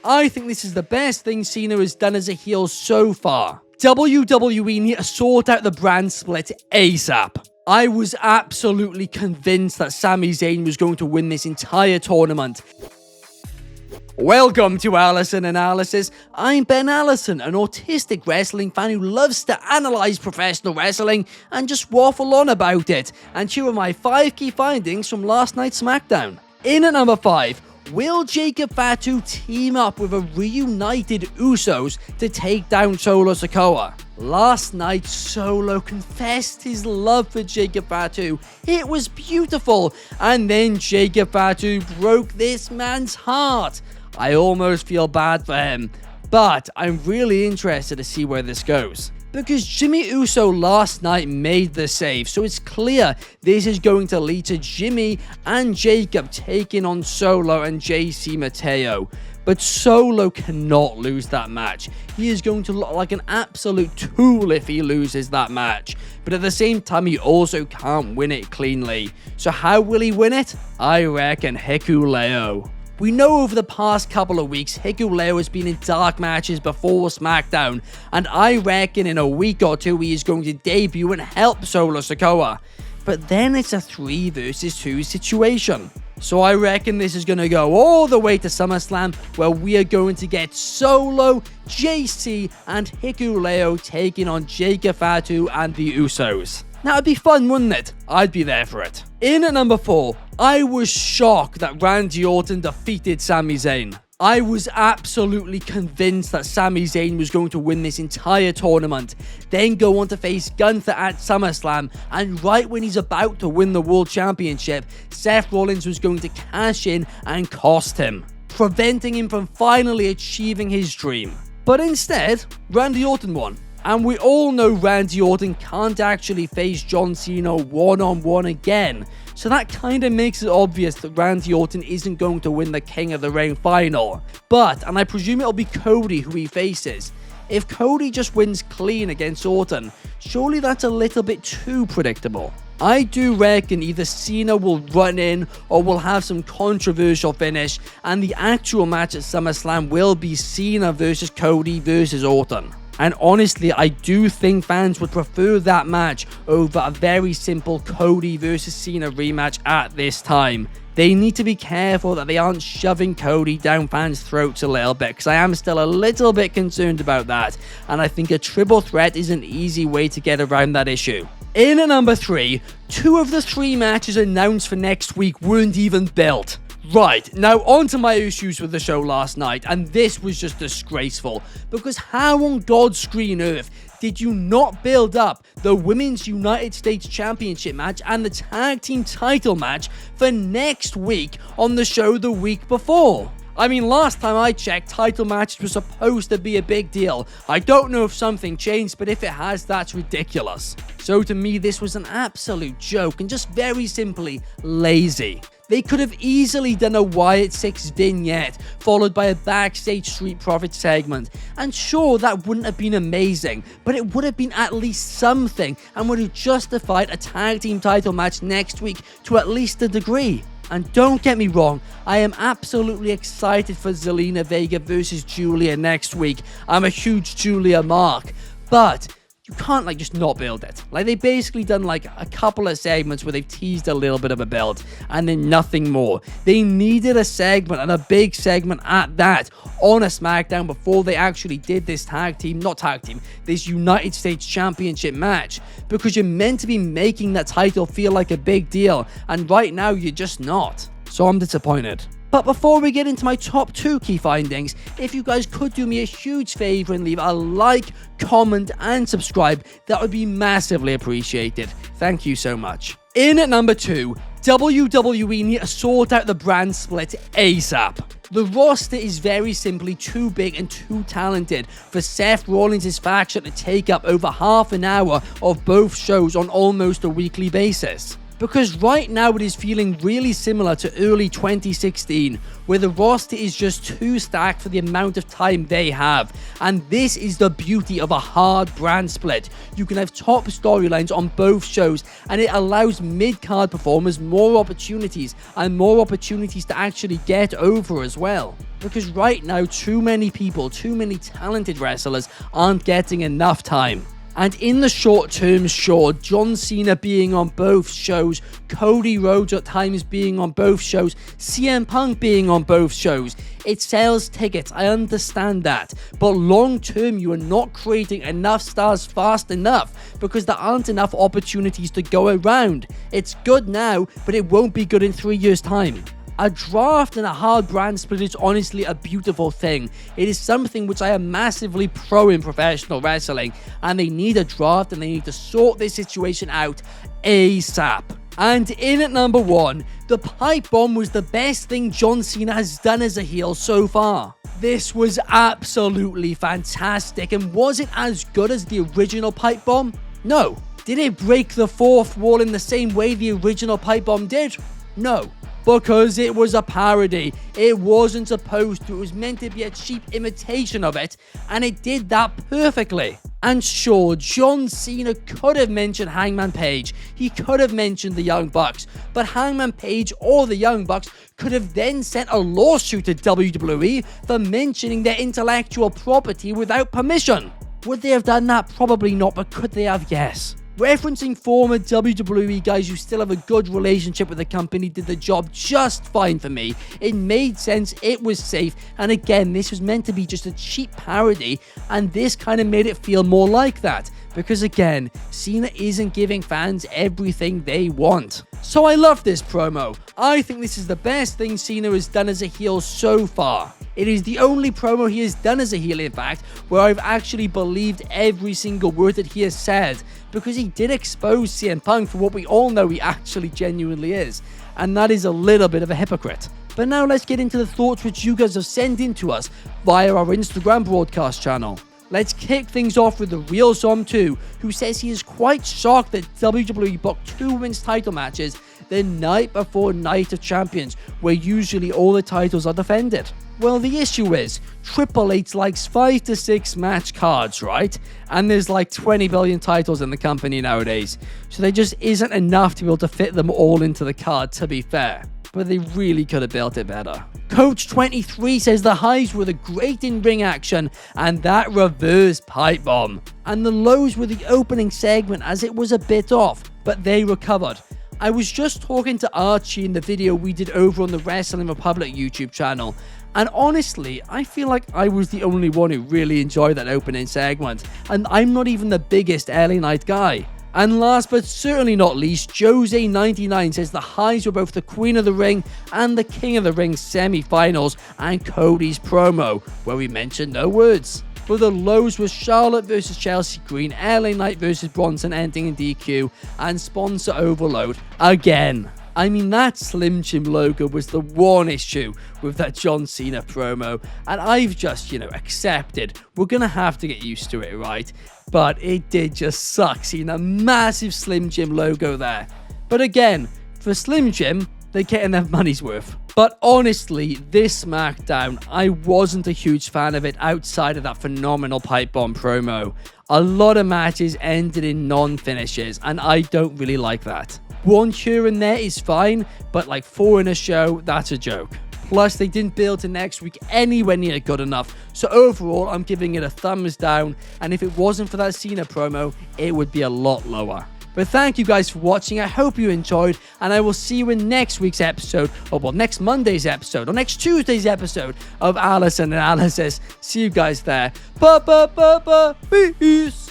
I think this is the best thing Cena has done as a heel so far. WWE need to sort out the brand split ASAP. I was absolutely convinced that Sami Zayn was going to win this entire tournament. Welcome to Allison Analysis. I'm Ben Allison, an autistic wrestling fan who loves to analyze professional wrestling and just waffle on about it. And here are my 5 key findings from last night's SmackDown. In at number 5, will Jacob Fatu team up with a reunited Usos to take down Solo Sikoa? Last night, Solo confessed his love for Jacob Fatu. It was beautiful. And then Jacob Fatu broke this man's heart. I almost feel bad for him, but I'm really interested to see where this goes. Because Jimmy Uso last night made the save, so it's clear this is going to lead to Jimmy and Jacob taking on Solo and JC Mateo. But Solo cannot lose that match. He is going to look like an absolute tool if he loses that match. But at the same time, he also can't win it cleanly. So how will he win it? I reckon Hikuleo. We know over the past couple of weeks, Hikuleo has been in dark matches before SmackDown, and I reckon in a week or two he is going to debut and help Solo Sikoa. But then it's a 3 versus 2 situation. So I reckon this is going to go all the way to SummerSlam, where we are going to get Solo, JC, and Hikuleo taking on Jacob Fatu and the Usos. Now, it'd be fun, wouldn't it? I'd be there for it. In at number 4, I was shocked that Randy Orton defeated Sami Zayn. I was absolutely convinced that Sami Zayn was going to win this entire tournament, then go on to face Gunther at SummerSlam, and right when he's about to win the World Championship, Seth Rollins was going to cash in and cost him, preventing him from finally achieving his dream. But instead, Randy Orton won. And we all know Randy Orton can't actually face John Cena one-on-one again. So that kind of makes it obvious that Randy Orton isn't going to win the King of the Ring final. But, and I presume it'll be Cody who he faces. If Cody just wins clean against Orton, surely that's a little bit too predictable. I do reckon either Cena will run in or will have some controversial finish, and the actual match at SummerSlam will be Cena versus Cody versus Orton. And honestly, I do think fans would prefer that match over a very simple Cody versus Cena rematch at this time. They need to be careful that they aren't shoving Cody down fans' throats a little bit, because I am still a little bit concerned about that, and I think a triple threat is an easy way to get around that issue. In at number 3, 2 of the 3 matches announced for next week weren't even built. Right, now on to my issues with the show last night, and this was just disgraceful, because how on God's green earth did you not build up the Women's United States Championship match and the Tag Team title match for next week on the show the week before? I mean, last time I checked, title matches were supposed to be a big deal. I don't know if something changed, but if it has, that's ridiculous. So to me, this was an absolute joke and just very simply lazy. They could have easily done a Wyatt 6 vignette, followed by a backstage Street Profits segment. And sure, that wouldn't have been amazing, but it would have been at least something and would have justified a tag team title match next week to at least a degree. And don't get me wrong, I am absolutely excited for Zelina Vega versus Julia next week. I'm a huge Julia mark, but you can't just not build it. They basically done a couple of segments where they've teased a little bit of a build and then nothing more. They needed a segment, and a big segment at that, on a SmackDown before they actually did this this United States Championship match, because you're meant to be making that title feel like a big deal, and right now you're just not. So I'm disappointed. But before we get into my top 2 key findings, if you guys could do me a huge favor and leave a like, comment, and subscribe, that would be massively appreciated. Thank you so much. In at number 2, WWE need to sort out the brand split ASAP. The roster is very simply too big and too talented for Seth Rollins' faction to take up over half an hour of both shows on almost a weekly basis. Because right now it is feeling really similar to early 2016, where the roster is just too stacked for the amount of time they have. And this is the beauty of a hard brand split. You can have top storylines on both shows, and it allows mid-card performers more opportunities, and more opportunities to actually get over as well. Because right now, too many people, too many talented wrestlers aren't getting enough time. And in the short term, sure, John Cena being on both shows, Cody Rhodes at times being on both shows, CM Punk being on both shows, it sells tickets, I understand that. But long term, you are not creating enough stars fast enough because there aren't enough opportunities to go around. It's good now, but it won't be good in 3 years' time. A draft and a hard brand split is honestly a beautiful thing. It is something which I am massively pro in professional wrestling, and they need a draft and they need to sort this situation out ASAP. And in at number 1, the pipe bomb was the best thing John Cena has done as a heel so far. This was absolutely fantastic, and was it as good as the original pipe bomb? No. Did it break the fourth wall in the same way the original pipe bomb did? No. Because it was a parody. It wasn't supposed to. It was meant to be a cheap imitation of it, and it did that perfectly. And sure, John Cena could have mentioned Hangman Page. He could have mentioned the Young Bucks. But Hangman Page or the Young Bucks could have then sent a lawsuit to WWE for mentioning their intellectual property without permission. Would they have done that? Probably not, but could they have? Yes. Referencing former WWE guys who still have a good relationship with the company did the job just fine for me. It made sense, it was safe, and again, this was meant to be just a cheap parody, and this kind of made it feel more like that. Because again, Cena isn't giving fans everything they want. So I love this promo. I think this is the best thing Cena has done as a heel so far. It is the only promo he has done as a heel, in fact, where I've actually believed every single word that he has said, because he did expose CM Punk for what we all know he actually genuinely is, and that is a little bit of a hypocrite. But now let's get into the thoughts which you guys have sent in to us via our Instagram broadcast channel. Let's kick things off with the Real Zom 2, who says he is quite shocked that WWE booked 2 women's title matches the night before Night of Champions, where usually all the titles are defended. Well, the issue is, Triple H likes 5 to 6 match cards, right? And there's like 20 billion titles in the company nowadays, so there just isn't enough to be able to fit them all into the card, to be fair. But they really could have built it better. Coach23 says the highs were the great in-ring action and that reverse pipe bomb. And the lows were the opening segment, as it was a bit off, but they recovered. I was just talking to Archie in the video we did over on the Wrestling Republic YouTube channel, and honestly, I feel like I was the only one who really enjoyed that opening segment, and I'm not even the biggest LA Knight guy. And last but certainly not least, Jose99 says the highs were both the Queen of the Ring and the King of the Ring semi-finals and Cody's promo, where we mentioned no words. But the lows were Charlotte versus Chelsea Green, LA Knight versus Bronson ending in DQ, and sponsor overload again. I mean, that Slim Jim logo was the one issue with that John Cena promo, and I've just, accepted. We're gonna have to get used to it, right? But it did just suck seeing a massive Slim Jim logo there. But again, for Slim Jim, they're getting their money's worth. But honestly, this SmackDown, I wasn't a huge fan of it outside of that phenomenal pipe bomb promo. A lot of matches ended in non-finishes, and I don't really like that. 1 here and there is fine, but like 4 in a show, that's a joke. Plus, they didn't build to next week anywhere near good enough, so overall, I'm giving it a thumbs down, and if it wasn't for that Cena promo, it would be a lot lower. But thank you guys for watching, I hope you enjoyed, and I will see you in next week's episode, next Monday's episode, or next Tuesday's episode of Allison Analysis. See you guys there. Peace!